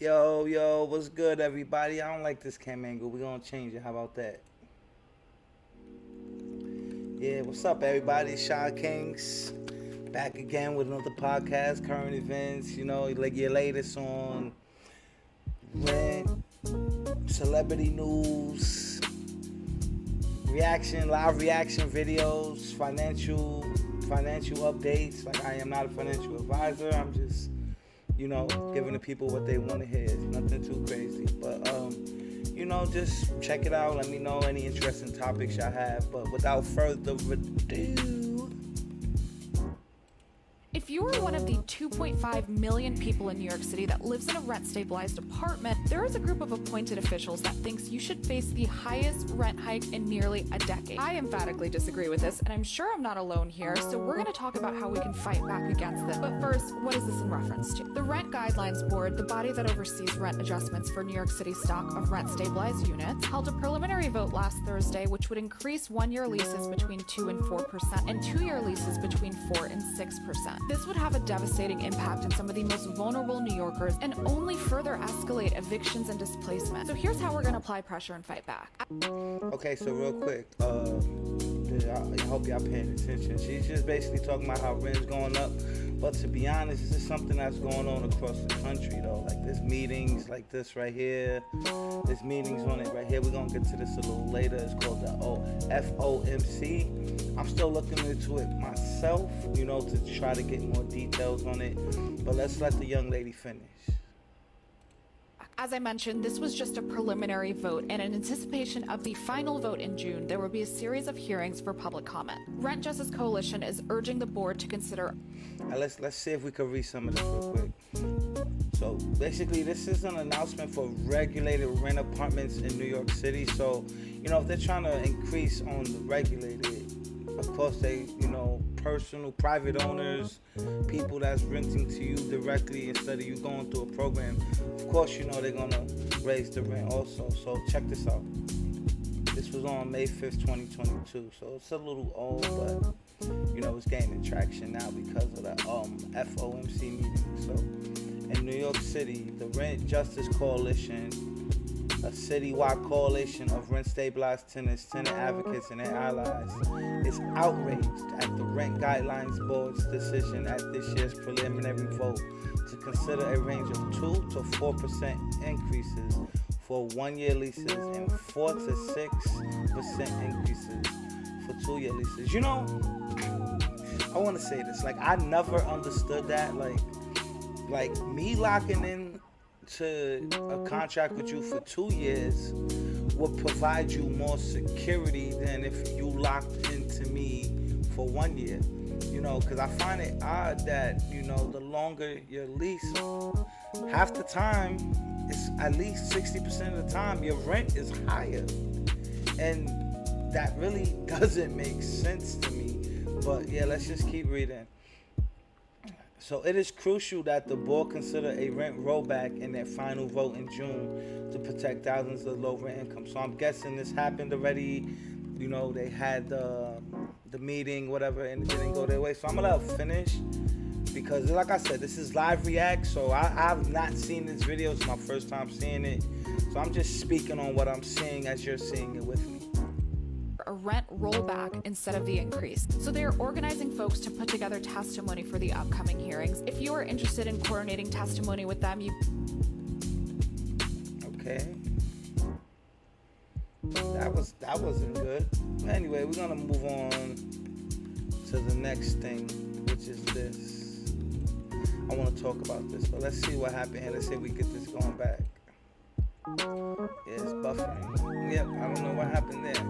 Yo, what's good, everybody? I don't like this cam angle. We're gonna change it. How about that? Yeah, what's up, everybody? Shy Kings back again with another podcast, current events. Like your latest on rent, celebrity news, live reaction videos, financial updates. Like I am not a financial advisor. I'm just giving the people what they want to hear. It's nothing too crazy, but just check it out. Let me know any interesting topics y'all have. But without further ado, if you are one of the 2.5 million people in New York City that lives in a rent-stabilized apartment, there is a group of appointed officials that thinks you should face the highest rent hike in nearly a decade. I emphatically disagree with this, and I'm sure I'm not alone here, so we're going to talk about how we can fight back against this. But first, what is this in reference to? The Rent Guidelines Board, the body that oversees rent adjustments for New York City stock of rent-stabilized units, held a preliminary vote last Thursday which would increase one-year leases between 2 and 4% and two-year leases between 4 and 6%. This would have a devastating impact on some of the most vulnerable New Yorkers and only further escalate evictions and displacement. So here's how we're going to apply pressure and fight back. Okay, so real quick, I hope y'all paying attention. She's just basically talking about how rent's going up. But to be honest, this is something that's going on across the country, though. Like, there's meetings like this right here. There's meetings on it right here. We're going to get to this a little later. It's called the FOMC. I'm still looking into it myself, to try to get more details on it. But let's let the young lady finish. As I mentioned, this was just a preliminary vote, and in anticipation of the final vote in June, there will be a series of hearings for public comment. Rent Justice Coalition is urging the board to consider... Let's see if we can read some of this real quick. So basically, this is an announcement for regulated rent apartments in New York City. So, if they're trying to increase on the regulated, of course they, personal, private owners, people that's renting to you directly instead of you going through a program, of course, they're going to raise the rent also. So check this out. This was on May 5th, 2022. So it's a little old, but, it's gaining traction now because of the FOMC meeting. So in New York City, the Rent Justice Coalition, a citywide coalition of rent-stabilized tenants, tenant advocates, and their allies, is outraged at the Rent Guidelines Board's decision at this year's preliminary vote to consider a range of 2 to 4% increases for 1-year leases and 4 to 6% increases for 2-year leases. You know, I want to say this. Like, I never understood that. Like me locking in to a contract with you for 2 years would provide you more security than if you locked into me for 1 year. You know, because I find it odd that, you know, the longer your lease, half the time, it's at least 60% of the time, your rent is higher. And that really doesn't make sense to me. But yeah, let's just keep reading. So it is crucial that the board consider a rent rollback in their final vote in June to protect thousands of low rent income. So I'm guessing this happened already. You know, they had the meeting, whatever, and it didn't go their way. So I'm gonna let it finish because, like I said, this is live react. So I've not seen this video. It's my first time seeing it. So I'm just speaking on what I'm seeing as you're seeing it with me. A rent rollback instead of the increase. So they are organizing folks to put together testimony for the upcoming hearings. If you are interested in coordinating testimony with them, you... Okay. That wasn't good. Anyway, we're gonna move on to the next thing, which is this. I want to talk about this, but let's see what happened here. Let's see if we get this going back. Yeah, it's buffering. Yep, I don't know what happened there.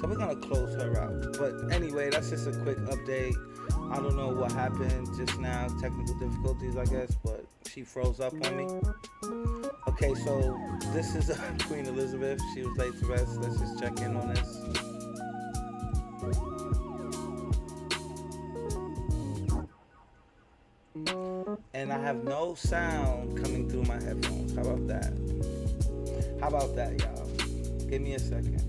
So we're gonna close her out. But anyway, that's just a quick update. I don't know what happened just now. Technical difficulties, I guess, but she froze up on me. Okay, so this is Queen Elizabeth. She was laid to rest. Let's just check in on this. And I have no sound coming through my headphones. How about that? How about that, y'all? Give me a second.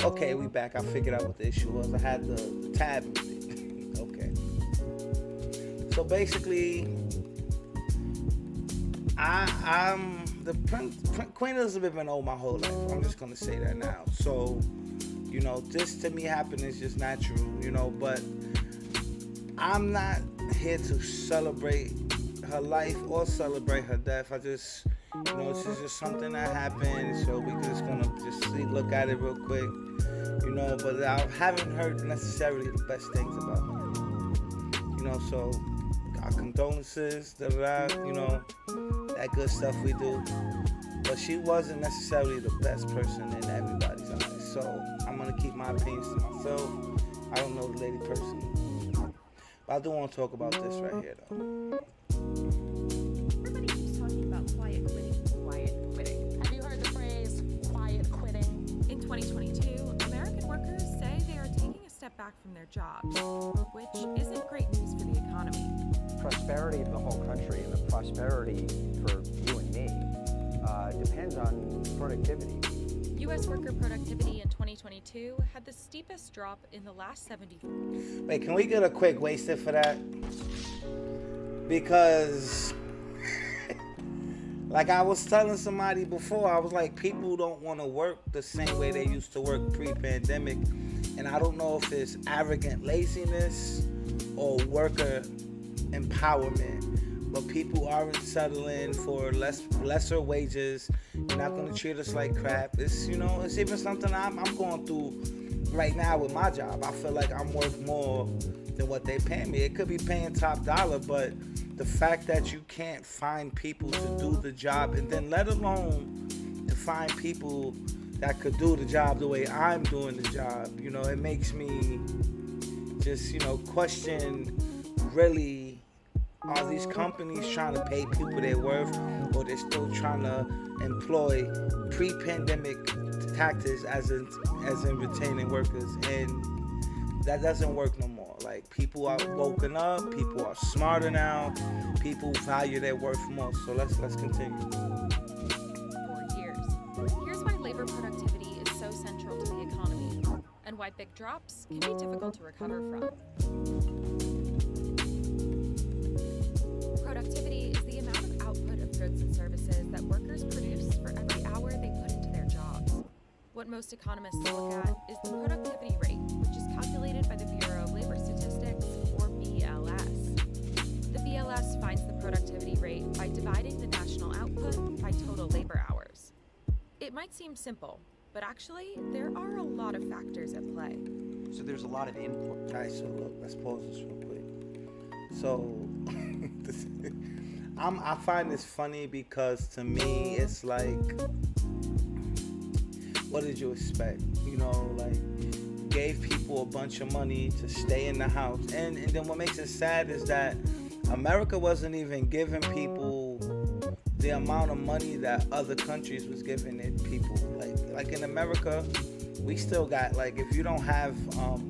Okay, we back. I figured out what the issue was. I had the tab muted. Okay. So basically, I'm the Queen Elizabeth been old my whole life. I'm just gonna say that now. So, you know, this to me happened is just natural, you know, but I'm not here to celebrate her life or celebrate her death. I just, you know, this is just something that happened, so we just gonna just look at it real quick, you know. But I haven't heard necessarily the best things about her, you know. So our condolences, you know, that good stuff we do. But she wasn't necessarily the best person in everybody's eyes. So I'm gonna keep my opinions to myself. I don't know the lady personally, but I do want to talk about this right here, though. Everybody keeps talking about quiet quitting. Quiet quitting. Have you heard the phrase quiet quitting? In 2022, American workers say they are taking a step back from their jobs, which isn't great news for the economy. Prosperity of the whole country and the prosperity for you and me depends on productivity. U.S. worker productivity in 2022 had the steepest drop in the last 70 years. Wait, can we get a quick wasted for that? Because, like I was telling somebody before, I was like, people don't want to work the same way they used to work pre-pandemic. And I don't know if it's arrogant laziness or worker empowerment. But people aren't settling for lesser wages. You're not going to treat us like crap. It's, you know, it's even something I'm going through right now with my job. I feel like I'm worth more than what they pay me. It could be paying top dollar, but the fact that you can't find people to do the job, and then let alone to find people that could do the job the way I'm doing the job, you know, it makes me just, you know, question, really, are these companies trying to pay people their worth, or they're still trying to employ pre-pandemic tactics as in retaining workers, and that doesn't work no more. Like, people are woken up, people are smarter now, people value their worth more. So let's continue. For years. Here's why labor productivity is so central to the economy, and why big drops can be difficult to recover from. Productivity is the amount of output of goods and services that workers produce for every hour they put into their jobs. What most economists look at is the productivity rate, which is calculated by the Bureau of Labor Statistics, or BLS. The BLS finds the productivity rate by dividing the national output by total labor hours. It might seem simple, but actually, there are a lot of factors at play. So there's a lot of input. All right, so look, let's pause this real quick. So, I find this funny because to me, it's like, what did you expect? You know, like, gave people a bunch of money to stay in the house. And then what makes it sad is that America wasn't even giving people the amount of money that other countries was giving it people. Like in America, we still got, like, if you don't have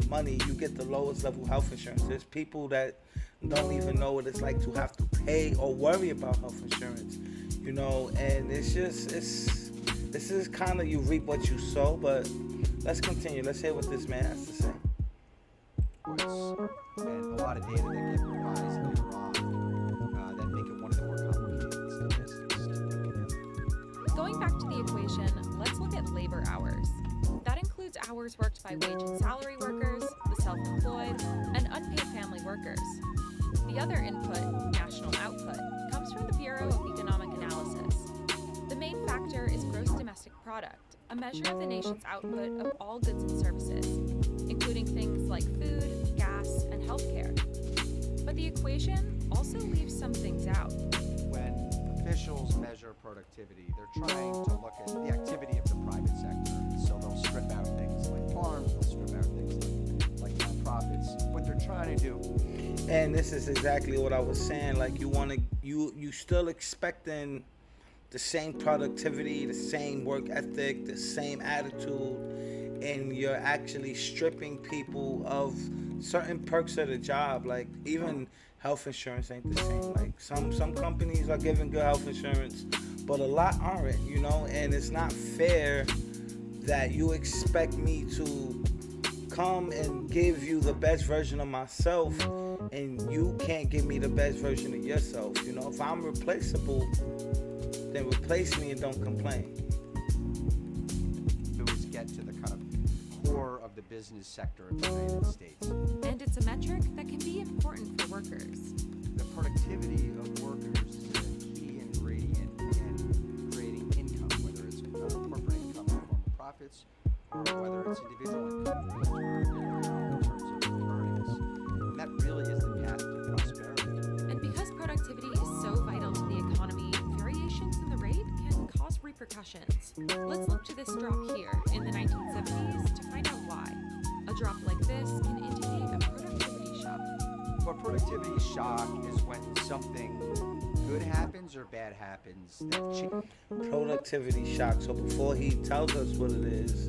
money, you get the lowest level health insurance. There's people that don't even know what it's like to have to pay or worry about health insurance, you know, and it's just, this is kind of, you reap what you sow. But let's continue. Let's hear what this man has to say. And a lot of data that get revised later on that make it one of the more complicated statistics to look at. Going back to the equation, let's look at labor hours. That includes hours worked by wage and salary workers, the self-employed, and unpaid family workers. The other input, national output, comes from the Bureau of Economic Analysis. The main factor is gross domestic product, a measure of the nation's output of all goods and services, including things like food, gas, and healthcare. But the equation also leaves some things out. When officials measure productivity, they're trying to look at the activity of the private sector. So they'll strip out things like farms, they'll strip out things like nonprofits. What they're trying to do. And this is exactly what I was saying. Like, you still expecting the same productivity, the same work ethic, the same attitude, and you're actually stripping people of certain perks of the job. Like, even health insurance ain't the same. Like, some companies are giving good health insurance, but a lot aren't, you know, and it's not fair that you expect me to come and give you the best version of myself and you can't give me the best version of yourself. You know, if I'm replaceable, then replace me and don't complain. Do is get to the kind of core of the business sector of the United States. And it's a metric that can be important for workers. The productivity of workers is a key ingredient in creating income, whether it's corporate income in the form of profits, or whether it's individual income in terms of earnings. And that really is the path to prosperity. And because productivity is so vital to the economy, variations in the rate can cause repercussions. Let's look to this drop here in the 1970s to find out why. A drop like this can indicate a productivity shock. Well, productivity shock is when something good happens or bad happens. Productivity shock. So before he tells us what it is,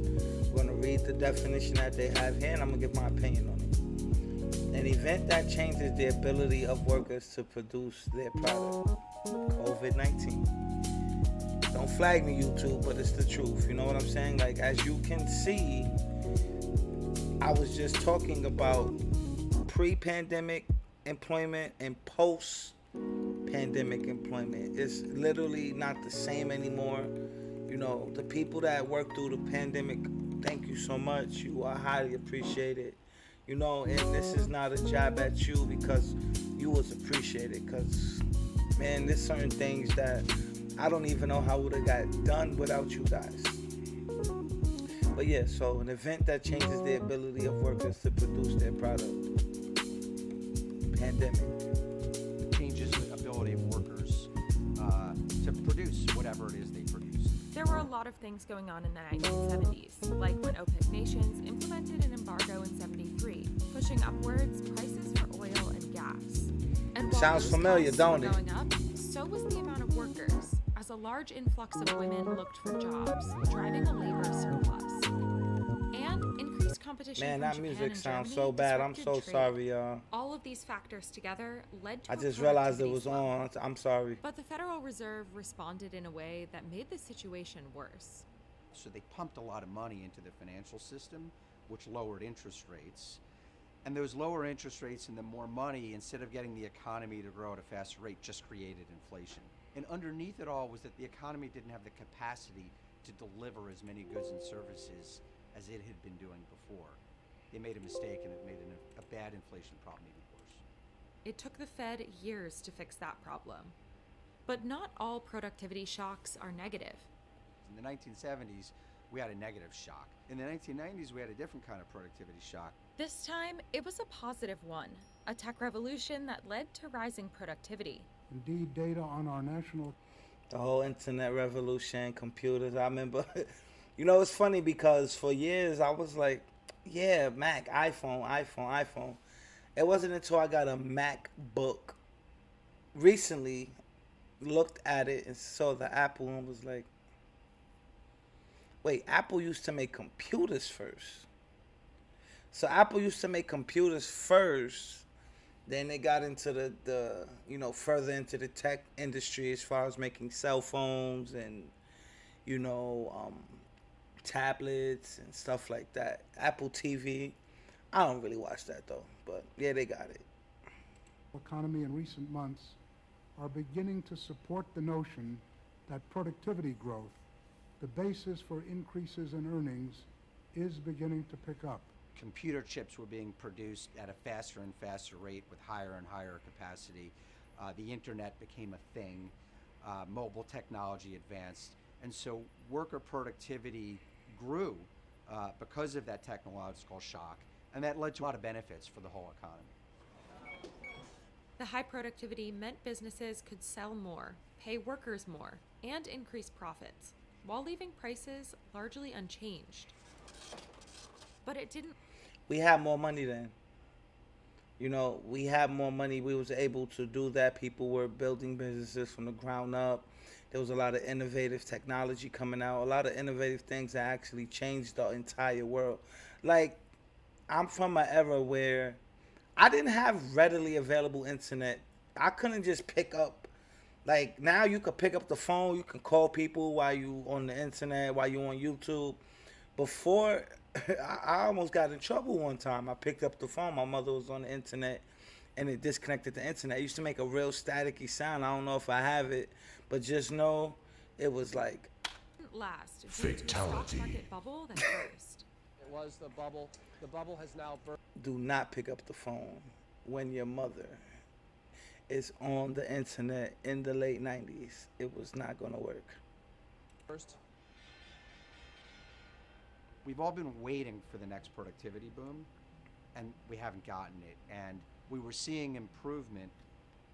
we're going to read the definition that they have here, and I'm going to give my opinion on it. An event that changes the ability of workers to produce their product. COVID-19. Don't flag me, YouTube, but it's the truth. You know what I'm saying? Like, as you can see, I was just talking about pre-pandemic employment and post-pandemic employment. It's literally not the same anymore. You know, the people that worked through the pandemic, thank you so much. You are highly appreciated. You know, and this is not a jab at you because you was appreciated. Because, man, there's certain things that I don't even know how would have got done without you guys. But yeah, so an event that changes the ability of workers to produce their product. Pandemic. Changes the ability of workers to produce whatever it is they produce. There were a lot of things going on in the 1970s, like when OPEC nations implemented an embargo in '73, pushing upwards prices for oil and gas. And while Sounds those familiar, costs don't were it? going up, so was the amount of workers, as a large influx of women looked for jobs, driving a labor surplus. And increased competition Man, from that Japan music and sounds Germany so bad. I'm disrupted so trade. sorry, y'all. All of these factors together led to I a just realized it productivity was slump. on. I'm sorry. But the Federal Reserve responded in a way that made the situation worse. So they pumped a lot of money into the financial system, which lowered interest rates. And those lower interest rates and the more money, instead of getting the economy to grow at a faster rate, just created inflation. And underneath it all was that the economy didn't have the capacity to deliver as many goods and services as it had been doing before. They made a mistake, and it made a bad inflation problem even worse. It took the Fed years to fix that problem. But not all productivity shocks are negative. In the 1970s, we had a negative shock. In the 1990s, we had a different kind of productivity shock. This time, it was a positive one, a tech revolution that led to rising productivity. Indeed, data on our national The whole internet revolution, computers. I remember, you know, it's funny because for years I was like, yeah, Mac, iPhone. It wasn't until I got a MacBook recently, looked at it and saw the Apple and was like, wait, Apple used to make computers first. So Apple used to make computers first. Then they got into the further into the tech industry as far as making cell phones and, tablets and stuff like that. Apple TV. I don't really watch that though, but yeah, they got it. economy in recent months are beginning to support the notion that productivity growth, the basis for increases in earnings, is beginning to pick up. Computer chips were being produced at a faster and faster rate with higher and higher capacity. The internet became a thing. Mobile technology advanced. And so worker productivity grew because of that technological shock. And that led to a lot of benefits for the whole economy. The high productivity meant businesses could sell more, pay workers more, and increase profits, while leaving prices largely unchanged. But it didn't. We had more money then. We had more money. We was able to do that. People were building businesses from the ground up. There was a lot of innovative technology coming out, a lot of innovative things that actually changed the entire world. Like, I'm from an era where I didn't have readily available internet. I couldn't just pick up. Like, now you could pick up the phone, you can call people while you on the internet, while you on YouTube. Before, I almost got in trouble one time. I picked up the phone, my mother was on the internet, and it disconnected the internet. It used to make a real staticky sound. I don't know if I have it, but just know it was like Last due to a stock market bubble that burst. It was the bubble. The bubble has now burst. do not pick up the phone when your mother is on the internet in the late 90s. It was not going to work. We've all been waiting for the next productivity boom, and we haven't gotten it. And we were seeing improvement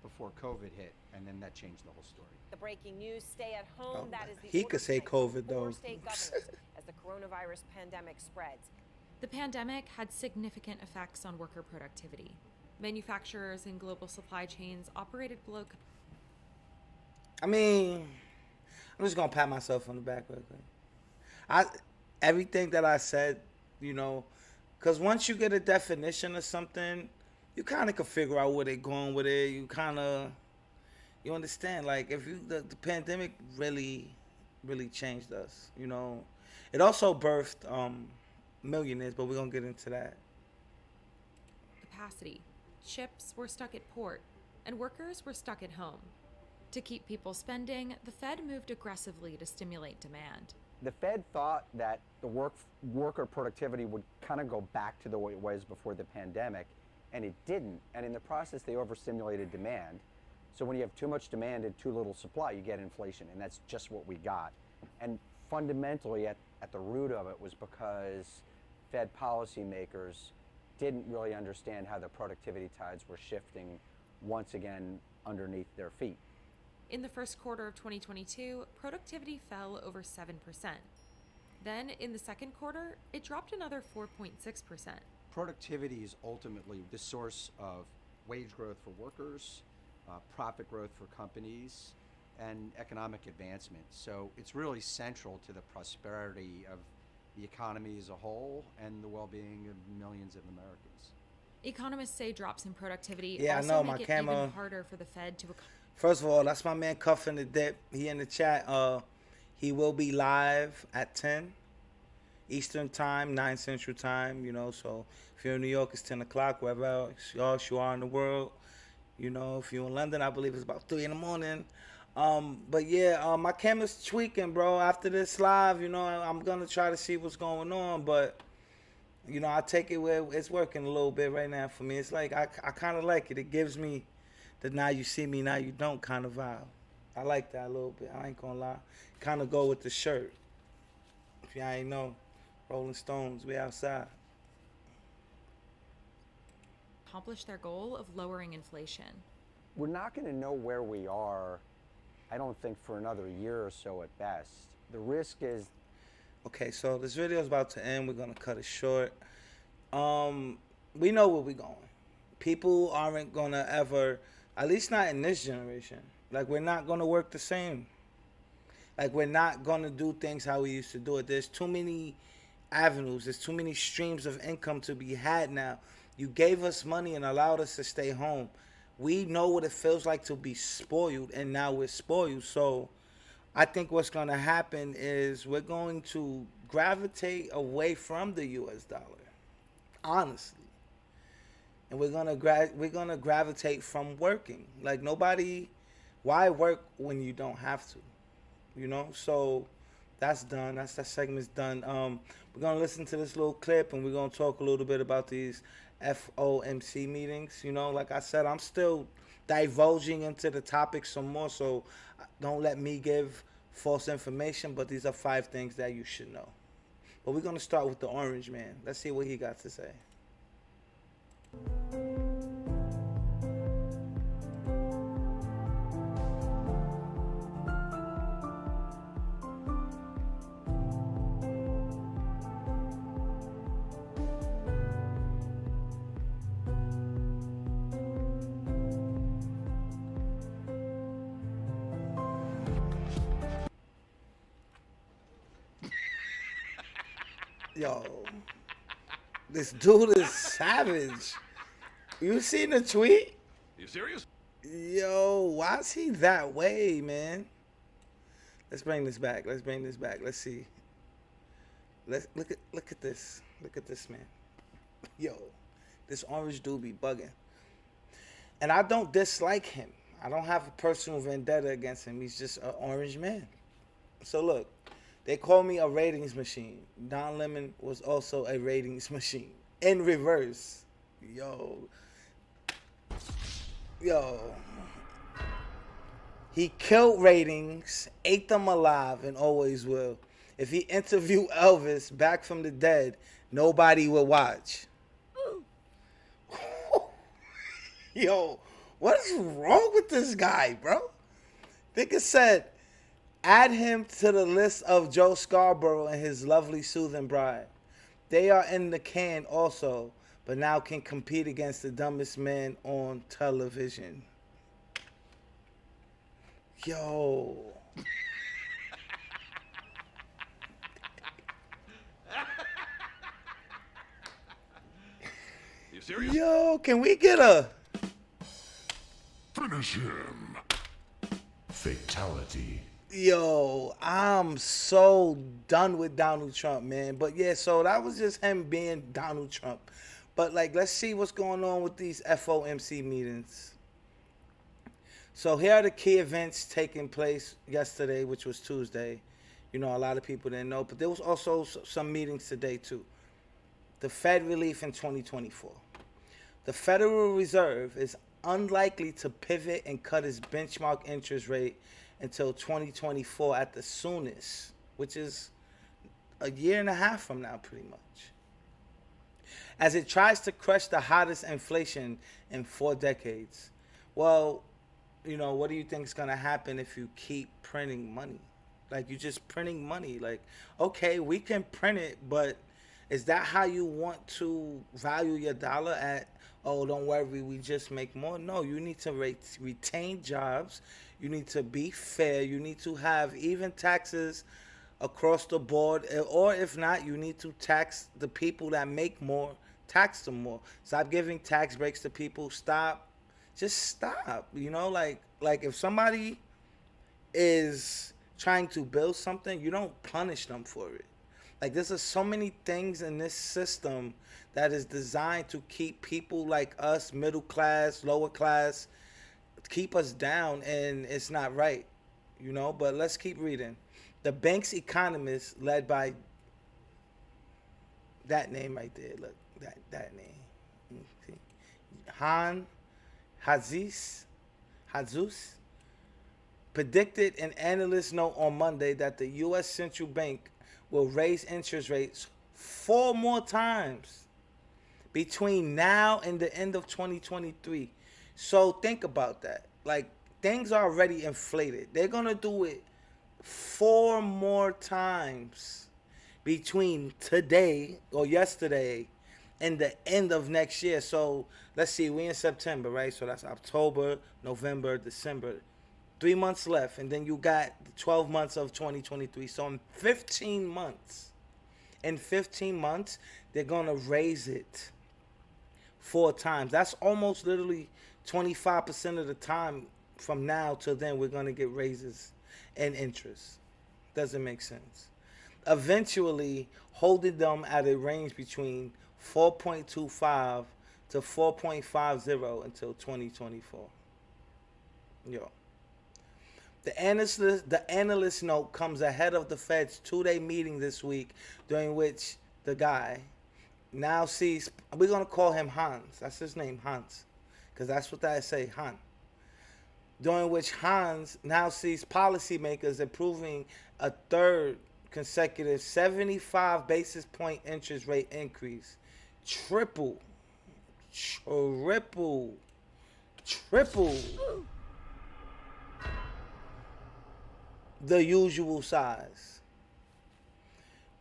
before COVID hit, and then that changed the whole story. The breaking news, stay at home. Oh, That is the he order could say tonight from COVID, though. 4 state governors as the coronavirus pandemic spreads. The pandemic had significant effects on worker productivity. Manufacturers and global supply chains operated below I mean, I'm just going to pat myself on the back real quick. Everything that I said, because once you get a definition of something, you kind of can figure out where they're going with it. You understand, like, if the pandemic really changed us, It also birthed millionaires, but we're going to get into that. capacity. Ships were stuck at port, and workers were stuck at home. To keep people spending, the Fed moved aggressively to stimulate demand. The Fed thought that the worker productivity would kind of go back to the way it was before the pandemic, and it didn't. And in the process, they overstimulated demand. So when you have too much demand and too little supply, you get inflation, and that's just what we got. And fundamentally, at the root of it was because Fed policymakers didn't really understand how the productivity tides were shifting once again underneath their feet. In the first quarter of 2022, productivity fell over 7%. Then, in the second quarter, it dropped another 4.6%. Productivity is ultimately the source of wage growth for workers, profit growth for companies, and economic advancement. So it's really central to the prosperity of the economy as a whole and the well-being of millions of Americans. Economists say drops in productivity Yeah, I also know, make my it camera- even harder for the Fed to First of all, that's my man Cuffin the Dip. He in the chat. He will be live at 10 Eastern time, 9 Central time. You know, so if you're in New York, it's 10 o'clock. Wherever else you are in the world, you know, if you're in London, I believe it's about 3 in the morning. But yeah, my camera's tweaking, bro. After this live, you know, I'm gonna try to see what's going on, but you know, I take it where it's working a little bit right now for me. It's like I kind of like it. It gives me the now you see me, now you don't kind of vibe. I like that a little bit. I ain't gonna lie. Kind of go with the shirt. If y'all ain't know, Rolling Stones, we outside. accomplish their goal of lowering inflation. We're not going to know where we are, I don't think, for another year or so at best. The risk is... Okay, so this video is about to end. We're going to cut it short. We know where we're going. People aren't going to ever, at least not in this generation, like we're not going to work the same. Like we're not going to do things how we used to do it. There's too many avenues. There's too many streams of income to be had now. You gave us money and allowed us to stay home. We know what it feels like to be spoiled, and now we're spoiled. So I think what's going to happen is we're going to gravitate away from the U.S. dollar, honestly. And we're gonna gravitate from working. Like nobody, why work when you don't have to? You know? So that's done. That segment's done. We're gonna listen to this little clip and we're gonna talk a little bit about these FOMC meetings. You know, like I said, I'm still divulging into the topic some more, so don't let me give false information, but these are 5 things that you should know. But we're gonna start with the Orange Man. Let's see what he got to say. Yo, this dude is savage. You seen the tweet? You serious? Yo, why is he that way, man? Let's bring this back. Let's see. Let's look at this. Look at this, man. Yo, this orange dude be bugging. And I don't dislike him. I don't have a personal vendetta against him. He's just an orange man. So look, they call me a ratings machine. Don Lemon was also a ratings machine. In reverse. Yo. He killed ratings, ate them alive, and always will. If he interviewed Elvis back from the dead, nobody would watch. Yo, what is wrong with this guy, bro? Nigga said, add him to the list of Joe Scarborough and his lovely soothing bride. They are in the can also, but now can compete against the dumbest man on television. Yo. You serious? Yo, can we get a... Finish him. Fatality. Yo, I'm so done with Donald Trump, man. But yeah, so that was just him being Donald Trump. But like, let's see what's going on with these FOMC meetings. So here are the key events taking place yesterday, which was Tuesday. You know, a lot of people didn't know, but there was also some meetings today too. The Fed relief in 2024. The Federal Reserve is unlikely to pivot and cut its benchmark interest rate until 2024 at the soonest, which is a year and a half from now, pretty much. As it tries to crush the hottest inflation in 4 decades. Well, you know, what do you think is going to happen if you keep printing money? Like, you're just printing money. Like, okay, we can print it, but is that how you want to value your dollar at oh, don't worry, we just make more. No, you need to retain jobs. You need to be fair. You need to have even taxes across the board. Or if not, you need to tax the people that make more, tax them more. Stop giving tax breaks to people. Stop. Just stop. Like if somebody is trying to build something, you don't punish them for it. Like there's so many things in this system that is designed to keep people like us, middle class, lower class, keep us down, and it's not right, But let's keep reading. The bank's economists, led by that name right there, look, that name, Han Hazis, predicted an analyst note on Monday that the U.S. Central Bank will raise interest rates 4 more times between now and the end of 2023. So think about that. Like, things are already inflated. They're going to do it 4 more times between today or yesterday and the end of next year. So let's see, we're in September, right? So that's October, November, December. 3 months left, and then you got 12 months of 2023. So in 15 months, they're going to raise it 4 times. That's almost literally 25% of the time from now till then we're going to get raises and interest. Doesn't make sense. Eventually, holding them at a range between 4.25 to 4.50 until 2024. Yo. The analyst note comes ahead of the Fed's 2-day meeting this week, during which the guy now sees, we're going to call him Hans. That's his name, Hans, because that's what I say, Han. During which Hans now sees policymakers approving a third consecutive 75 basis point interest rate increase. Triple the usual size.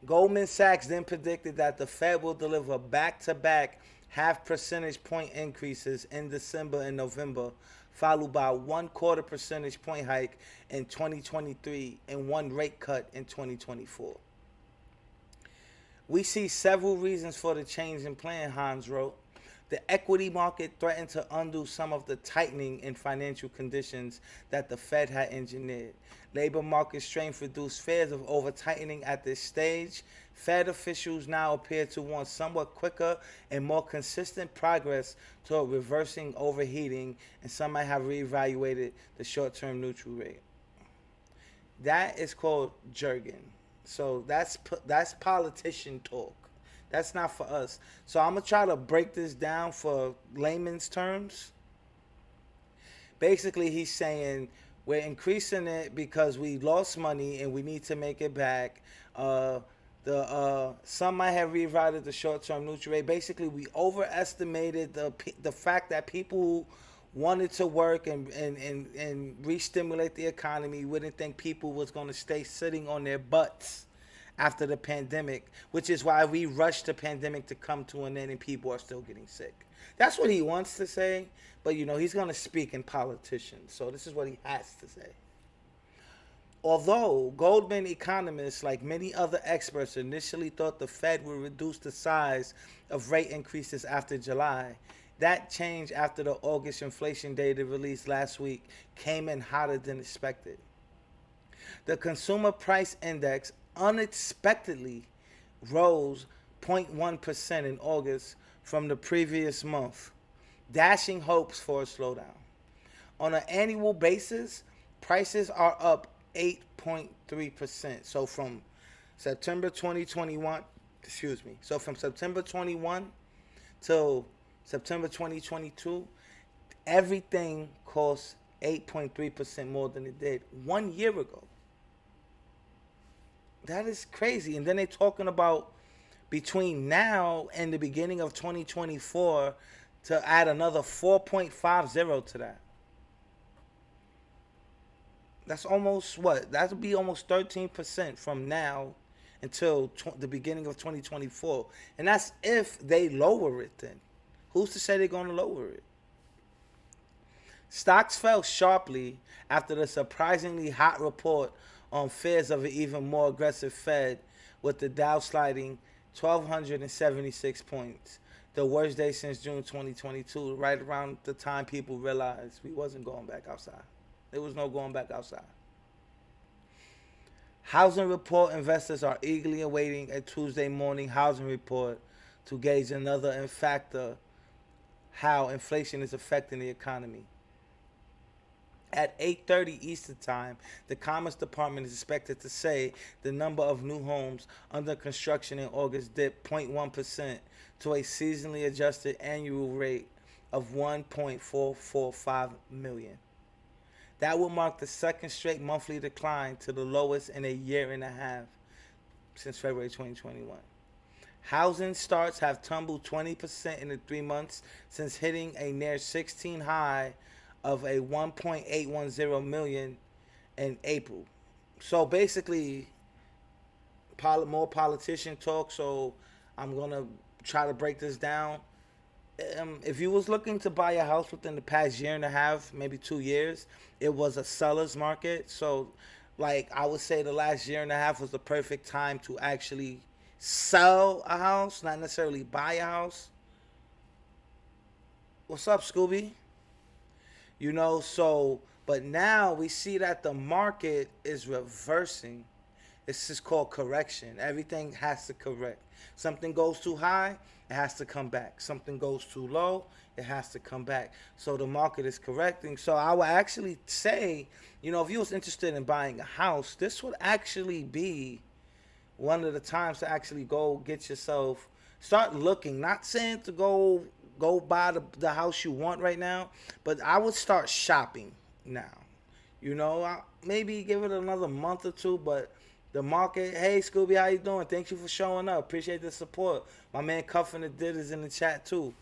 Goldman Sachs then predicted that the Fed will deliver back-to-back half percentage point increases in December and November, followed by a 1/4 percentage point hike in 2023 and 1 rate cut in 2024. We see several reasons for the change in plan, Hans wrote. The equity market threatened to undo some of the tightening in financial conditions that the Fed had engineered. Labor market strength reduced fears of over-tightening at this stage. Fed officials now appear to want somewhat quicker and more consistent progress toward reversing overheating, and some might have reevaluated the short-term neutral rate. That is called jargon. So that's politician talk. That's not for us. So I'm going to try to break this down for layman's terms. Basically, he's saying we're increasing it because we lost money and we need to make it back. Some might have rerouted the short-term neutral rate. Basically, we overestimated the fact that people who wanted to work and re-stimulate the economy. We didn't think people was going to stay sitting on their butts after the pandemic, which is why we rushed the pandemic to come to an end and people are still getting sick. That's what he wants to say, but he's going to speak in politicians, so this is what he has to say. Although Goldman economists, like many other experts, initially thought the Fed would reduce the size of rate increases after July, that change after the August inflation data released last week came in hotter than expected. The Consumer Price Index unexpectedly rose 0.1% in August from the previous month, dashing hopes for a slowdown. On an annual basis, prices are up 8.3%. So from September 2021, so from September 21 till September 2022, everything costs 8.3% more than it did 1 year ago. That is crazy. And then they're talking about between now and the beginning of 2024 to add another 4.50 to that. That's almost what? That would be almost 13% from now until the beginning of 2024. And that's if they lower it then. Who's to say they're going to lower it? Stocks fell sharply after the surprisingly hot report on fears of an even more aggressive Fed, with the Dow sliding 1,276 points, the worst day since June 2022, right around the time people realized we wasn't going back outside. There was no going back outside. Housing report investors are eagerly awaiting a Tuesday morning housing report to gauge another factor how inflation is affecting the economy. At 8:30 Eastern Time, the Commerce Department is expected to say the number of new homes under construction in August dipped 0.1% to a seasonally adjusted annual rate of 1.445 million. That will mark the second straight monthly decline to the lowest in a year and a half since February 2021. Housing starts have tumbled 20% in the 3 months since hitting a near 16 high of a 1.810 million in April. So basically, more politician talk. So I'm gonna try to break this down. If you was looking to buy a house within the past year and a half, maybe 2 years, it was a seller's market. So, like, I would say the last year and a half was the perfect time to actually sell a house, not necessarily buy a house. What's up, Scooby? You know, so, but now we see that the market is reversing. This is called correction. Everything has to correct. Something goes too high, it has to come back. Something goes too low, it has to come back. So the market is correcting. So I would actually say, you know, if you was interested in buying a house, this would actually be one of the times to actually go get yourself, start looking, not saying to go buy the house you want right now, but I would start shopping now. You know, maybe give it another month or two, but the market, hey Scooby, how you doing? Thank you for showing up. Appreciate the support. My man Cuffin the Did is in the chat too.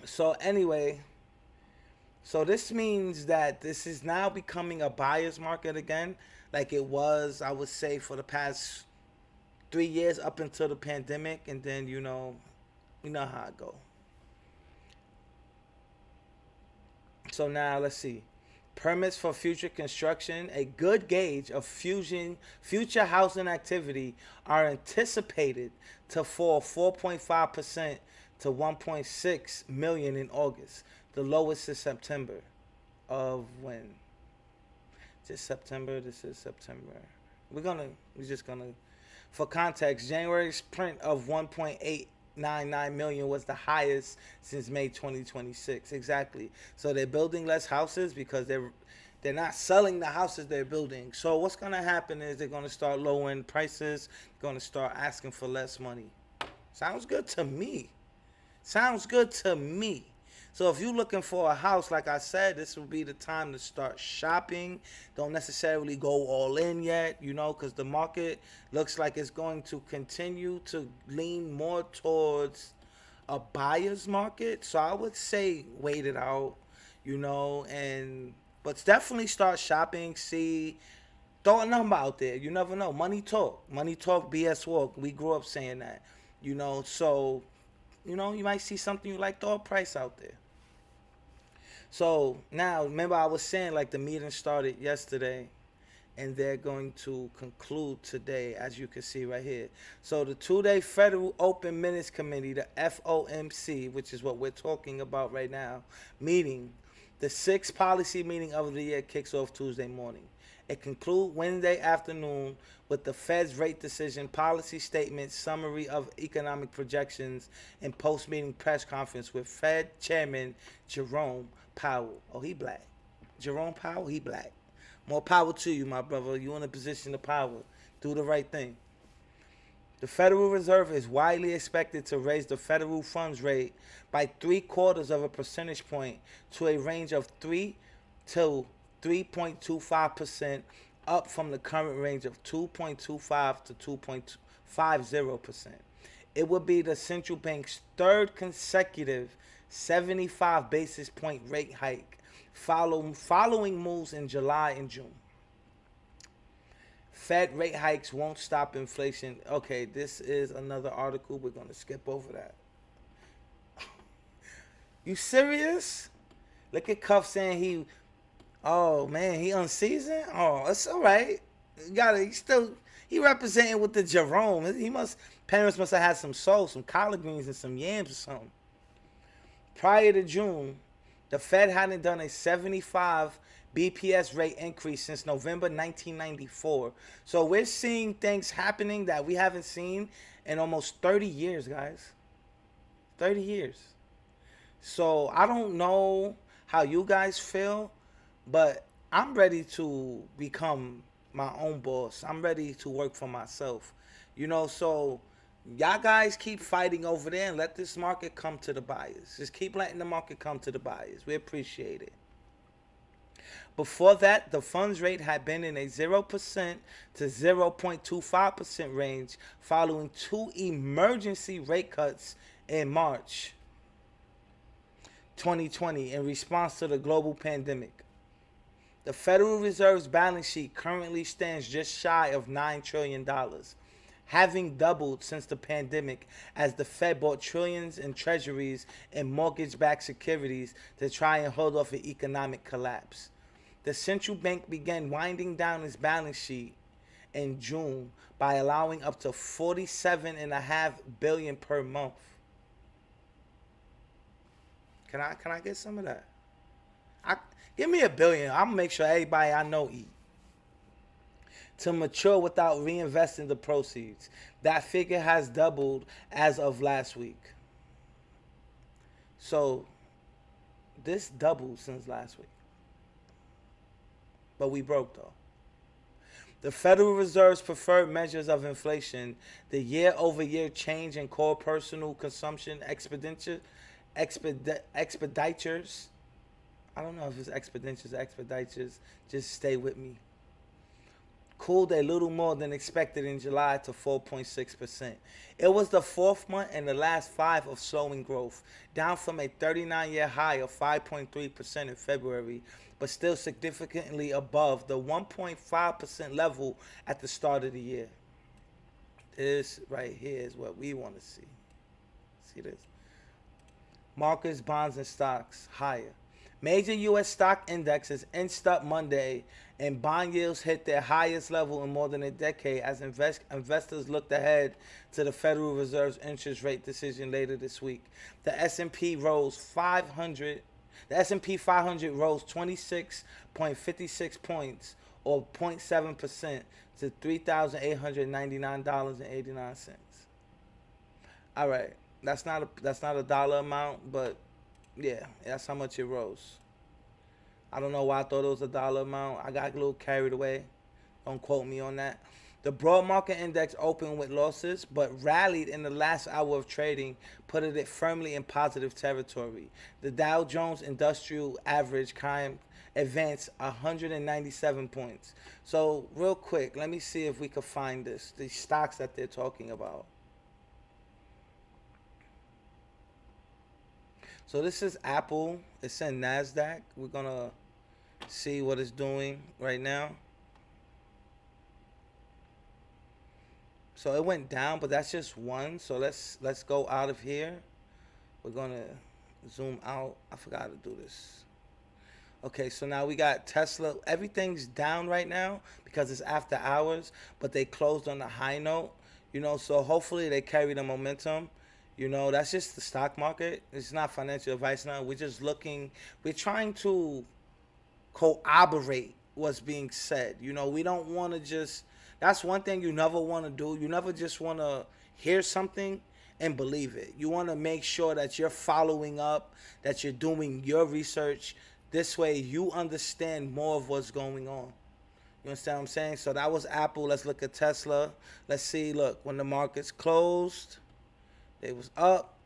So anyway, so this means that this is now becoming a buyer's market again, like it was, I would say, for the past 3 years up until the pandemic, and then you know how it go. So now let's see. Permits for future construction, a good gauge of future housing activity, are anticipated to fall 4.5% to 1.6 million in August, the lowest since September of when? Just September. This is September. We're just gonna, for context, January's print of 1.899 million was the highest since May 2026. Exactly. So they're building less houses because they're not selling the houses they're building. So what's gonna happen is they're gonna start lowering prices, gonna start asking for less money. Sounds good to me. Sounds good to me. So if you're looking for a house, like I said, this will be the time to start shopping. Don't necessarily go all in yet, you know, because the market looks like it's going to continue to lean more towards a buyer's market. So I would say wait it out, you know, but definitely start shopping. See, throw a number out there. You never know. Money talk, BS walk. We grew up saying that, you know. So, you know, you might see something you like, throw a price out there. So now, remember I was saying, like, the meeting started yesterday and they're going to conclude today, as you can see right here. So the 2-day Federal Open Minutes Committee, the FOMC, which is what we're talking about right now, meeting, the 6th policy meeting of the year, kicks off Tuesday morning. It concludes Wednesday afternoon with the Fed's rate decision, policy statement, summary of economic projections, and post-meeting press conference with Fed Chairman Jerome Powell. Oh, he black. Jerome Powell, he black. More power to you, my brother. You in a position of power. Do the right thing. The Federal Reserve is widely expected to raise the federal funds rate by 0.75 of a percentage point to a range of 3 to 3.25%, up from the current range of 2.25 to 2.50%. It would be the central bank's third consecutive 75 basis point rate hike, following moves in July and June. Fed rate hikes won't stop inflation. Okay, this is another article. We're going to skip over that. You serious? Look at Cuff saying he, oh man, he unseasoned? Oh, it's all right. He representing with the Jerome. Parents must have had some soul, some collard greens and some yams or something. Prior to June, the Fed hadn't done a 75 BPS rate increase since November 1994. So we're seeing things happening that we haven't seen in almost 30 years, guys. 30 years. So I don't know how you guys feel, but I'm ready to become my own boss. I'm ready to work for myself. So y'all guys keep fighting over there and let this market come to the buyers. Just keep letting the market come to the buyers. We appreciate it. Before that, the funds rate had been in a 0% to 0.25% range following 2 emergency rate cuts in March 2020 in response to the global pandemic. The Federal Reserve's balance sheet currently stands just shy of $9 trillion, having doubled since the pandemic as the Fed bought trillions in treasuries and mortgage-backed securities to try and hold off an economic collapse. The central bank began winding down its balance sheet in June by allowing up to $47.5 billion per month. Can I get some of that? Give me $1 billion. I'm gonna make sure everybody I know eat. To mature without reinvesting the proceeds. That figure has doubled as of last week. So this doubled since last week. But we broke though. The Federal Reserve's preferred measures of inflation, the year-over-year change in core personal consumption expenditures, I don't know if it's expenditures, just stay with me, cooled a little more than expected in July to 4.6%. It was the 4th month in the last 5 of slowing growth, down from a 39-year high of 5.3% in February, but still significantly above the 1.5% level at the start of the year. This right here is what we want to see. See this? Markets, bonds, and stocks higher. Major U.S. stock indexes inched up Monday, and bond yields hit their highest level in more than a decade as investors looked ahead to the Federal Reserve's interest rate decision later this week. The S&P 500 rose 26.56 points, or 0.7%, to $3,899.89. All right, that's not a dollar amount, but yeah, that's how much it rose. I don't know why I thought it was a dollar amount. I got a little carried away. Don't quote me on that. The broad market index opened with losses, but rallied in the last hour of trading, putting it firmly in positive territory. The Dow Jones Industrial Average advanced 197 points. So real quick, let me see if we could find these stocks that they're talking about. So this is Apple. It's in NASDAQ. We're going to see what it's doing right now. So it went down, but that's just one. So let's go out of here. We're going to zoom out. I forgot to do this. Okay, so now we got Tesla. Everything's down right now because it's after hours, but they closed on a high note. So hopefully they carry the momentum. That's just the stock market. It's not financial advice now. We're trying to corroborate what's being said. We don't want to just, that's one thing you never want to do. You never just want to hear something and believe it. You want to make sure that you're following up, that you're doing your research. This way you understand more of what's going on. You understand what I'm saying? So that was Apple. Let's look at Tesla. Let's see, look, when the market's closed, they was up,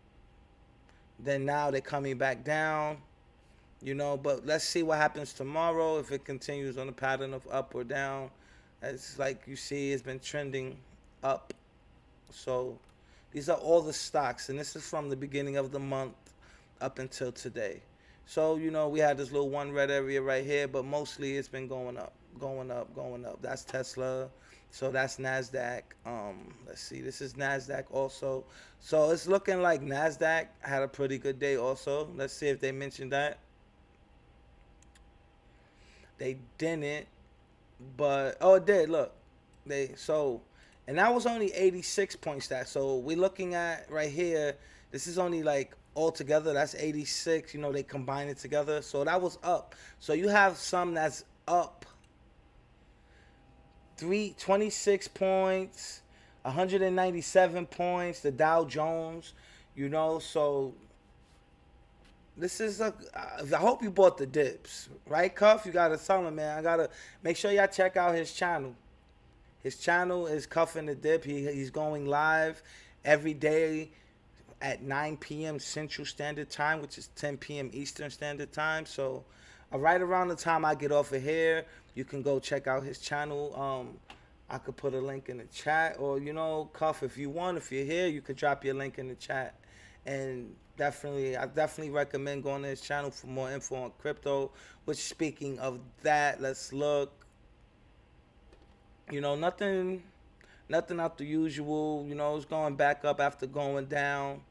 then now they're coming back down, but let's see what happens tomorrow if it continues on a pattern of up or down. It's like you see, it's been trending up. So these are all the stocks, and this is from the beginning of the month up until today. So, we had this little one red area right here, but mostly it's been going up, going up, going up. That's Tesla. So that's NASDAQ. Let's see, this is NASDAQ also. So it's looking like NASDAQ had a pretty good day also. Let's see if they mentioned that. They didn't, but, oh, it did, look. And that was only 86 point stat. So we're looking at right here, this is only like altogether, that's 86. They combine it together. So that was up. So you have some that's up 26 points, 197 points, the Dow Jones, so this is I hope you bought the dips, right, Cuff? You gotta tell him, man. I gotta make sure y'all check out his channel. His channel is Cuffing the Dip. He's going live every day at 9 p.m. Central Standard Time, which is 10 p.m. Eastern Standard Time. So right around the time I get off of here, you can go check out his channel. I could put a link in the chat, or Cuff, if you want, if you're here, you could drop your link in the chat. And I definitely recommend going to his channel for more info on crypto. Which, speaking of that, let's look. Nothing out the usual. It's going back up after going down.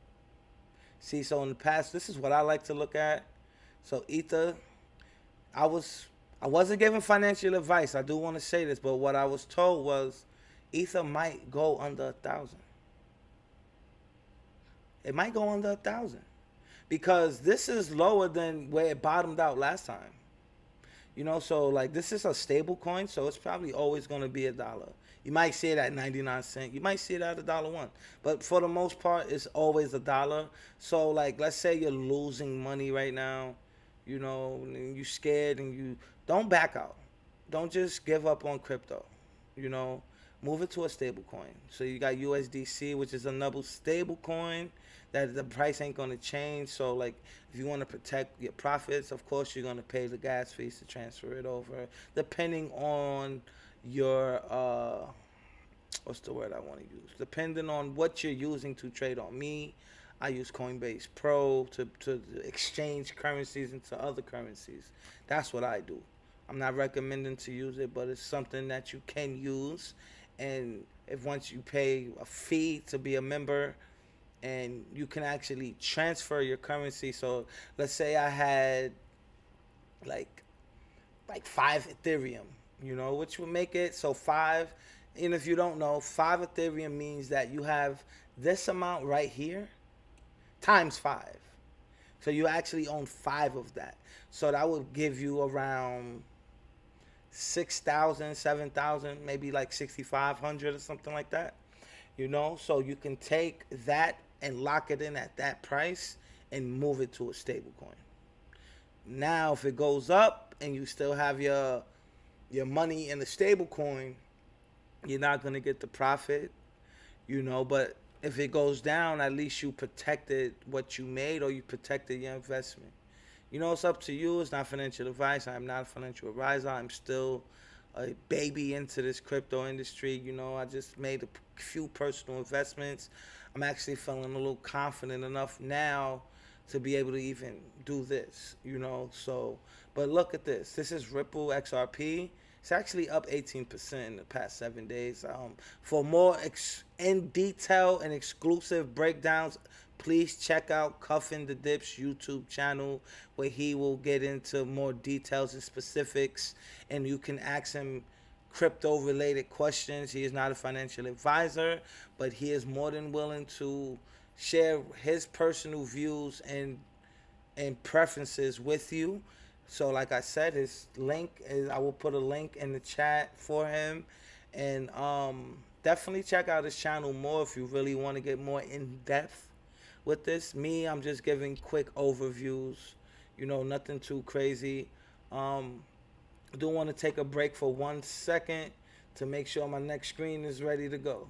See, so in the past, this is what I like to look at. So Ether, I wasn't giving financial advice. I do want to say this, but what I was told was Ether might go under 1,000. It might go under 1,000 because this is lower than where it bottomed out last time. So like this is a stable coin, so it's probably always going to be $1. You might see it at 99 cents. You might see it at $1.01. But for the most part, it's always $1. So like, let's say you're losing money right now, and you're scared, and you don't back out. Don't just give up on crypto. Move it to a stable coin. So you got USDC, which is another stable coin that the price ain't going to change. So like, if you want to protect your profits, of course you're going to pay the gas fees to transfer it over, depending on your what's the word I want to use, depending on what you're using to trade on. Me, I use Coinbase Pro to exchange currencies into other currencies. That's what I do. I'm not recommending to use it, but it's something that you can use. And if once you pay a fee to be a member, and you can actually transfer your currency. So let's say I had like 5 Ethereum, which would make it so 5. And if you don't know, 5 Ethereum means that you have this amount right here times 5. So you actually own 5 of that. So that would give you around 6,000, 7,000, maybe like 6,500 or something like that. So you can take that and lock it in at that price and move it to a stable coin. Now, if it goes up and you still have your money in the stable coin, you're not going to get the profit, but if it goes down, at least you protected what you made, or you protected your investment. It's up to you. It's not financial advice. I'm not a financial advisor. I'm still a baby into this crypto industry. I just made a few personal investments. I'm actually feeling a little confident enough now to be able to even do this, so, but look at this. This is Ripple XRP. It's actually up 18% in the past 7 days. For more in detail and exclusive breakdowns, please check out Cuffin' the Dip's YouTube channel, where he will get into more details and specifics, and you can ask him crypto related questions. He is not a financial advisor, but he is more than willing to share his personal views and preferences with you. So like I said, his link is, I will put a link in the chat for him, and definitely check out his channel more if you really want to get more in depth with this. Me, I'm just giving quick overviews, nothing too crazy. I do want to take a break for 1 second to make sure my next screen is ready to go.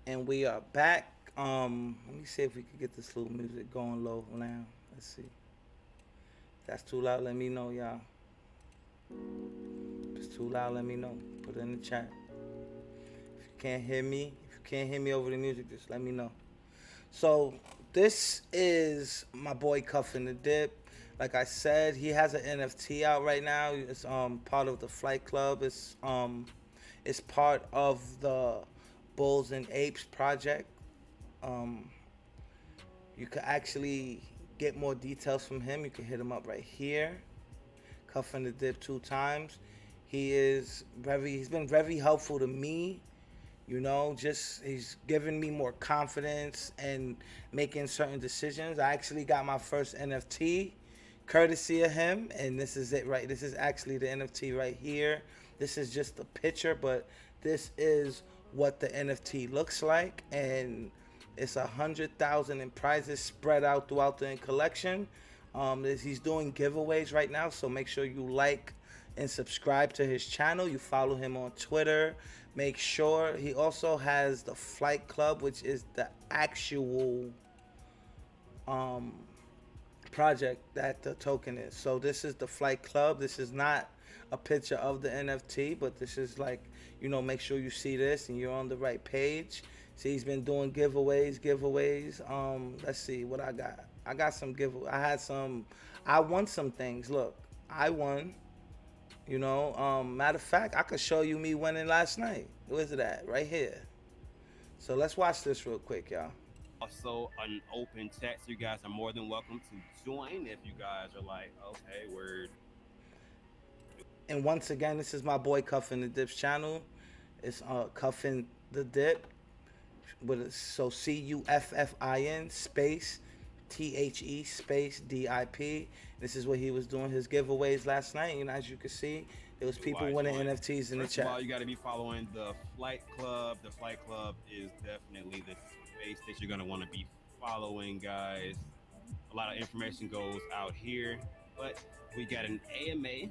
And we are back. Let me see if we can get this little music going low now. Let's see. If that's too loud, let me know, y'all. If it's too loud, let me know. Put it in the chat. If you can't hear me over the music, just let me know. So this is my boy Cuffin the Dip. Like I said, he has an NFT out right now. It's part of the Flight Club. It's part of the Bulls and Apes project. You could actually get more details from him. You can hit him up right here. Cuffin the Dip 2 times. He's been very helpful to me. You know, he's giving me more confidence and making certain decisions. I actually got my first NFT courtesy of him, and this is it, right? This is actually the NFT right here. This is just the picture, but this is what the NFT looks like, and it's 100,000 in prizes spread out throughout the collection. He's doing giveaways right now, so make sure you like and subscribe to his channel. You follow him on Twitter. Make sure he also has the Flight Club, which is the actual project that the token is. So this is the Flight Club. This is not a picture of the NFT, but this is like, you know, make sure you see this and you're on the right page. See, he's been doing giveaways. Let's see what I got. I got some giveaways. I won some things. Look, I won. You know, matter of fact, I could show you me winning last night. Where's it at? Right here. So let's watch this real quick, y'all. Also, an open chat, so you guys are more than welcome to join if you guys are like, okay, word. And once again, this is my boy Cuffin the Dip's channel. It's Cuffin the Dip. So CUFFIN space THE space DIP. This is what he was doing his giveaways last night. And as you can see, there was people winning NFTs in the chat. First of all, you got to be following the Flight Club. The Flight Club is definitely the space that you're going to want to be following, guys. A lot of information goes out here, but we got an AMA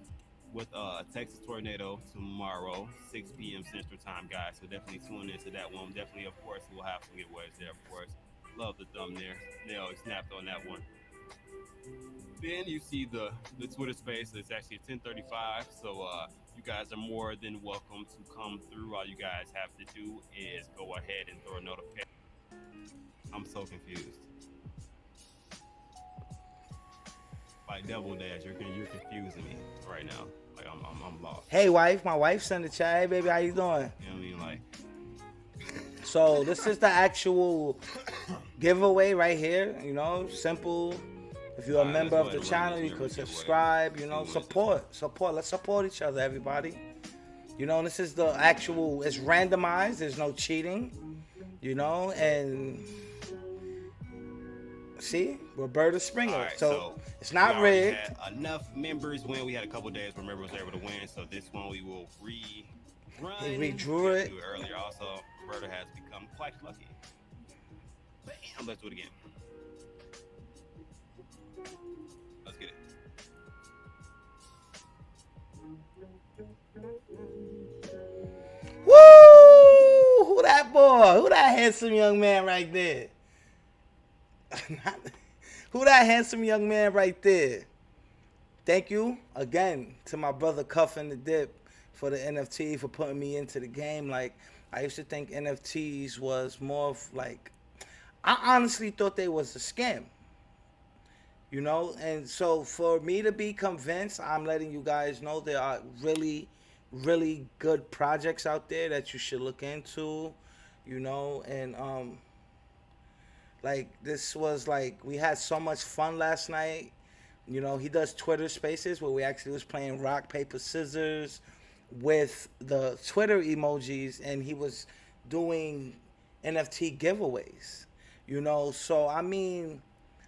with Texas Tornado tomorrow, 6 p.m. Central Time, guys. So definitely tune into that one. Definitely, of course, we'll have some giveaways there, of course. Love the thumbnail. Nail snapped on that one. Then you see the Twitter space. It's actually 10:35. So you guys are more than welcome to come through. All you guys have to do is go ahead and throw a notification. I'm so confused. Like Double Dash, you're confusing me right now. Like I'm lost. Hey wife, my wife sent a chat. Hey baby, how you doing? You know what I mean? Like. So this is the actual giveaway right here. You know, simple. If you're a member of the channel, you could subscribe. You know, support. Let's support each other, everybody. You know, this is the actual. It's randomized. There's no cheating. You know, and see, Roberta Springer. Right, so it's not we rigged. Had enough members win. We had a couple days where members were able to win. So this one we will rerun. He redrew it. Do it earlier. Also, Roberta has become quite lucky. Bam! Let's do it again. Let's get it. Woo! Who that boy? Who that handsome young man right there? Who that handsome young man right there? Thank you again to my brother Cuffin the Dip for the NFT, for putting me into the game. Like, I used to think NFTs was more of like, I honestly thought they was a scam. You know, and so for me to be convinced, I'm letting you guys know there are really, really good projects out there that you should look into, you know, and like this was like, we had so much fun last night. You know, he does Twitter spaces where we actually was playing rock, paper, scissors with the Twitter emojis, and he was doing NFT giveaways, you know. So I mean,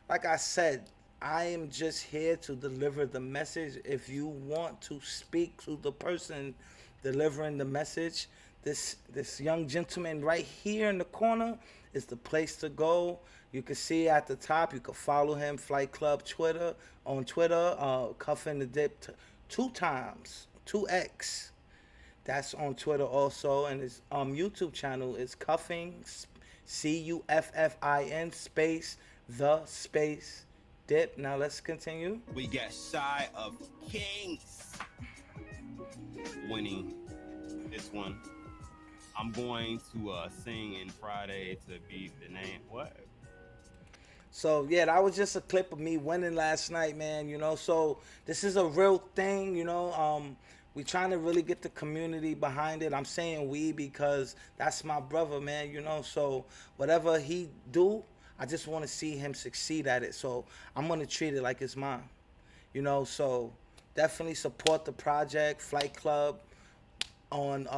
like I said, I am just here to deliver the message. If you want to speak to the person delivering the message, this young gentleman right here in the corner is the place to go. You can see at the top, you can follow him, Flight Club Twitter, on Twitter, Cuffin the Dip 2 times, 2x. That's on Twitter also, and his YouTube channel is Cuffing CUFFIN space the space dip. Now let's continue. We got Shy of Kings winning this one. I'm going to sing in Friday to beat the name. What? So yeah, that was just a clip of me winning last night, man. So this is a real thing. We trying to really get the community behind it. I'm saying we because that's my brother, man. So whatever he do, I just want to see him succeed at it. So I'm gonna treat it like it's mine. So definitely support the project, Flight Club on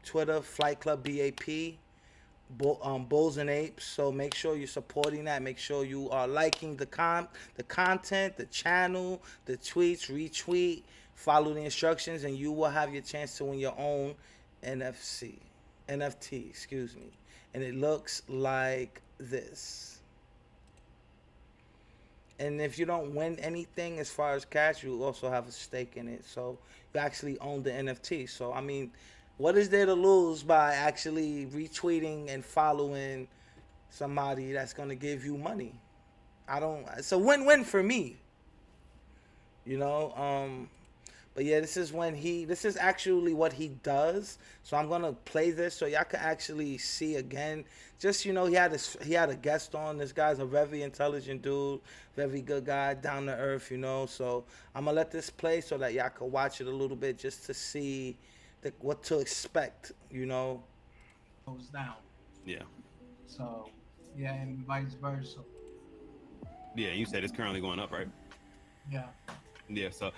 Twitter, Flight Club BAP. Bulls and Apes. So make sure you're supporting that. Make sure you are liking the content, the channel, the tweets, retweet, follow the instructions, and you will have your chance to win your own NFT. Excuse me. And it looks like this. And if you don't win anything as far as cash, you also have a stake in it. So you actually own the NFT. So I mean, what is there to lose by actually retweeting and following somebody that's gonna give you money? It's a win-win for me. You know. But yeah, this is actually what he does. So I'm gonna play this so y'all can actually see again. Just he had a guest on. This guy's a very intelligent dude, very good guy, down to earth. So I'm gonna let this play so that y'all can watch it a little bit just to see what to expect. Goes down. Yeah. So yeah, and vice versa. Yeah, you said it's currently going up, right? Yeah. Yeah, so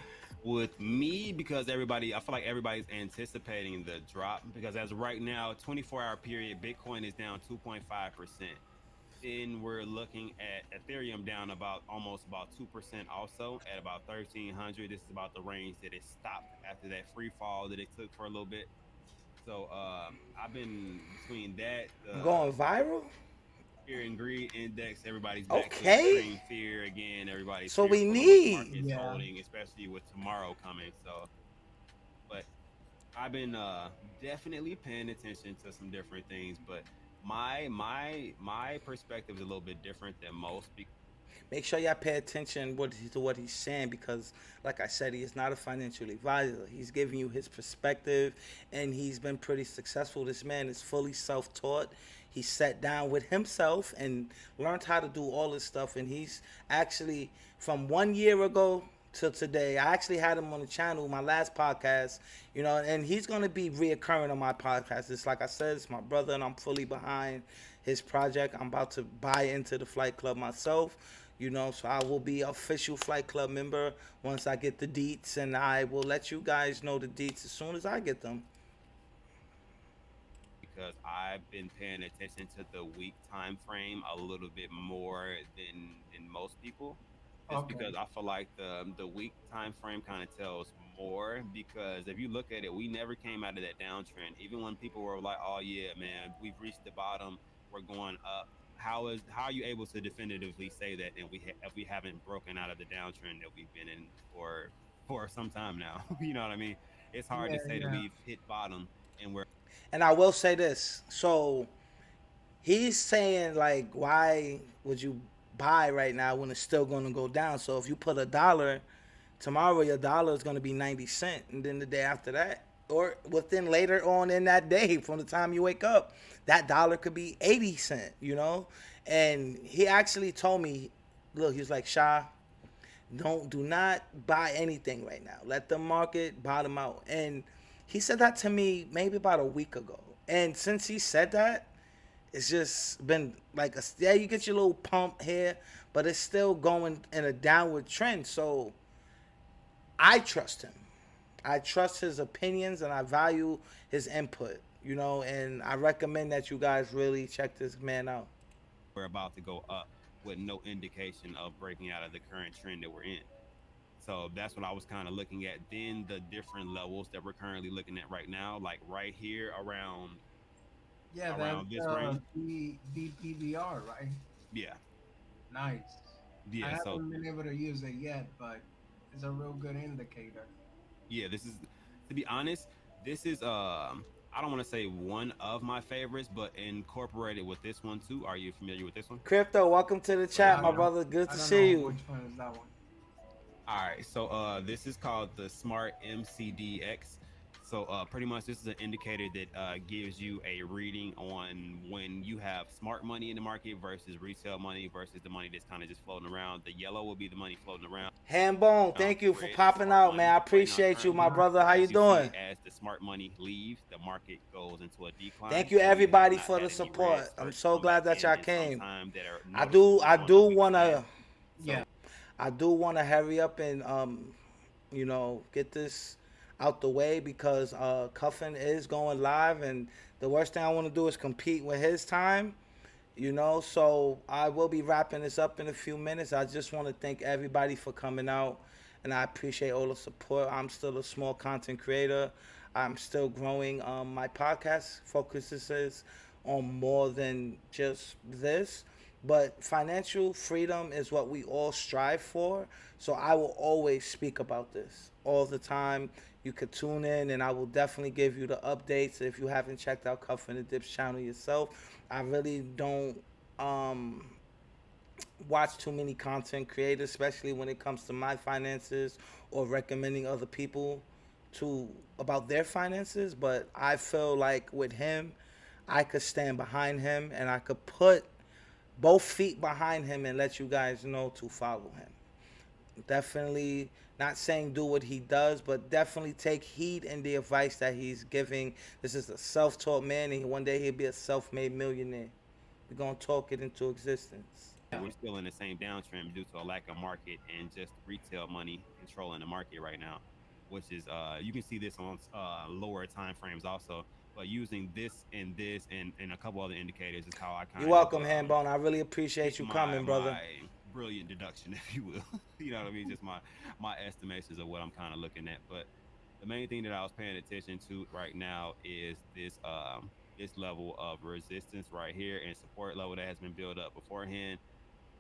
with me, because I feel like everybody's anticipating the drop, because as of right now, 24-hour period, Bitcoin is down 2.5%. Then we're looking at Ethereum down almost about 2% also at about 1,300. This is about the range that it stopped after that free fall that it took for a little bit. So I've been between that. Going viral? Fear and greed index, everybody's back to Okay. extreme fear again. Everybody's So we fearful of what need- the market's Yeah. holding, especially with tomorrow coming. So, but I've been definitely paying attention to some different things. But my perspective is a little bit different than most. Make sure y'all pay attention to what he's saying because, like I said, he is not a financial advisor. He's giving you his perspective, and he's been pretty successful. This man is fully self-taught. He sat down with himself and learned how to do all this stuff. And he's actually, from 1 year ago till today, I actually had him on the channel, my last podcast, and he's going to be reoccurring on my podcast. It's like I said, it's my brother, and I'm fully behind his project. I'm about to buy into the Flight Club myself. So I will be official Flight Club member once I get the deets, and I will let you guys know the deets as soon as I get them. Because I've been paying attention to the week time frame a little bit more than most people. Just because I feel like the week time frame kind of tells more, because if you look at it, we never came out of that downtrend. Even when people were like, "Oh yeah, man, we've reached the bottom, we're going up." How are you able to definitively say that, and if we haven't broken out of the downtrend that we've been in for some time now? You know what I mean? It's hard to say that we've hit bottom and we're. And I will say this. So he's saying, like, why would you buy right now when it's still going to go down? So if you put $1, tomorrow your dollar is going to be 90 cents. And then the day after that, or within later on in that day, from the time you wake up, that dollar could be 80 cents, And he actually told me, look, he was like, Shah, do not buy anything right now. Let the market bottom out. And he said that to me maybe about a week ago. And since he said that, it's just been like, you get your little pump here, but it's still going in a downward trend. So I trust him. I trust his opinions, and I value his input, and I recommend that you guys really check this man out. We're about to go up with no indication of breaking out of the current trend that we're in. So that's what I was kind of looking at. Then the different levels that we're currently looking at right now, like right here around this range. DPVR, right? Yeah. Nice. Yeah. I haven't been able to use it yet, but it's a real good indicator. Yeah, this is, to be honest, this is I I don't want to say one of my favorites, but incorporated with this one too. Are you familiar with this one? Crypto, welcome to the chat, my brother. Good to see you. Which one is that one? All right, so this is called the Smart MCDX. So pretty much this is an indicator that gives you a reading on when you have smart money in the market versus retail money versus the money that's kind of just floating around. The yellow will be the money floating around. Hambone, thank you for popping out, man. I appreciate you, my brother. How you doing? As the smart money leaves, the market goes into a decline. Thank you, everybody, for the support. I'm so glad that y'all came. I do want to, Yeah. I do want to hurry up and you know, get this out the way because Cuffin is going live, and the worst thing I want to do is compete with his time, you know. So I will be wrapping this up in a few minutes. I just want to thank everybody for coming out, and I appreciate all the support. I'm still a small content creator. I'm still growing. My podcast focuses on more than just this, but financial freedom is what we all strive for. So I will always speak about this all the time. You could tune in, and I will definitely give you the updates if you haven't checked out Cuff and the Dips channel yourself. I really don't watch too many content creators, especially when it comes to my finances or recommending other people to about their finances. But I feel like with him, I could stand behind him and I could put both feet behind him and let you guys know to follow him. Definitely not saying do what he does, but definitely take heed in the advice that he's giving. This is a self-taught man, and one day he'll be a self-made millionaire. We're going to talk it into existence. We're still in the same downtrend due to a lack of market and just retail money controlling the market right now, which is you can see this on lower time frames also. But using this and a couple other indicators is how I kind of. You're welcome, Hambone. I really appreciate you coming, brother. My brilliant deduction, if you will. You know what I mean? Just my estimations of what I'm kind of looking at. But the main thing that I was paying attention to right now is this this level of resistance right here and support level that has been built up beforehand.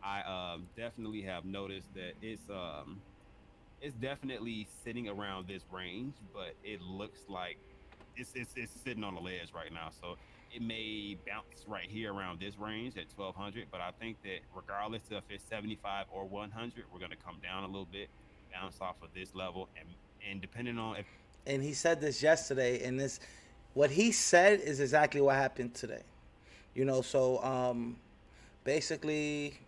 I definitely have noticed that it's definitely sitting around this range, but it looks like it's sitting on the ledge right now. So it may bounce right here around this range at 1200, but I think that regardless of if it's 75 or 100, we're going to come down a little bit, bounce off of this level, and depending on if. And he said this yesterday, and this, what he said is exactly what happened today. You know, so basically,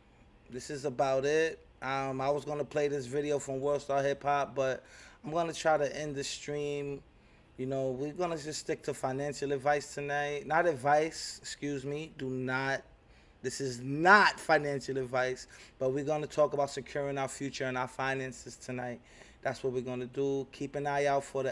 this is about it. I was gonna play this video from World Star Hip Hop, but I'm gonna try to end the stream. You know, we're gonna just stick to financial advice tonight. Not advice, excuse me. Do not. This is not financial advice, but we're gonna talk about securing our future and our finances tonight. That's what we're gonna do. Keep an eye out for the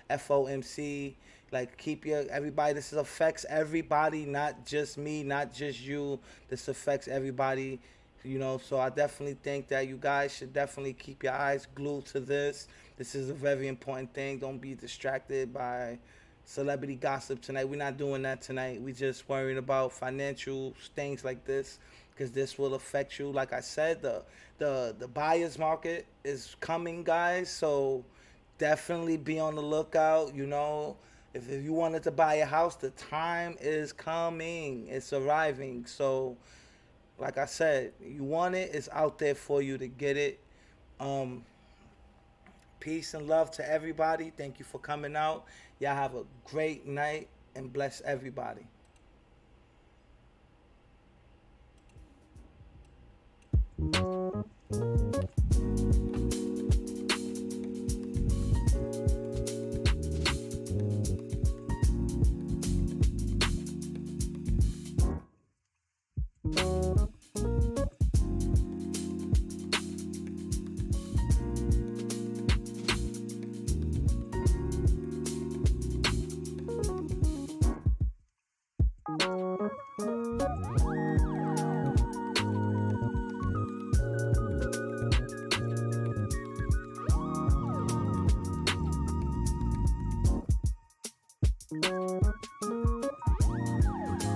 FOMC. Like, keep everybody. This affects everybody, not just me, not just you. This affects everybody. You know, so I definitely think that you guys should definitely keep your eyes glued to this. This is a very important thing. Don't be distracted by celebrity gossip tonight. We're not doing that tonight. We just worrying about financial things like this, because this will affect you. Like I said, the buyer's market is coming, guys. So definitely be on the lookout. You know, if you wanted to buy a house, the time is coming. It's arriving. So like I said, you want it, it's out there for you to get it. Peace and love to everybody. Thank you for coming out. Y'all have a great night and bless everybody. Thank you.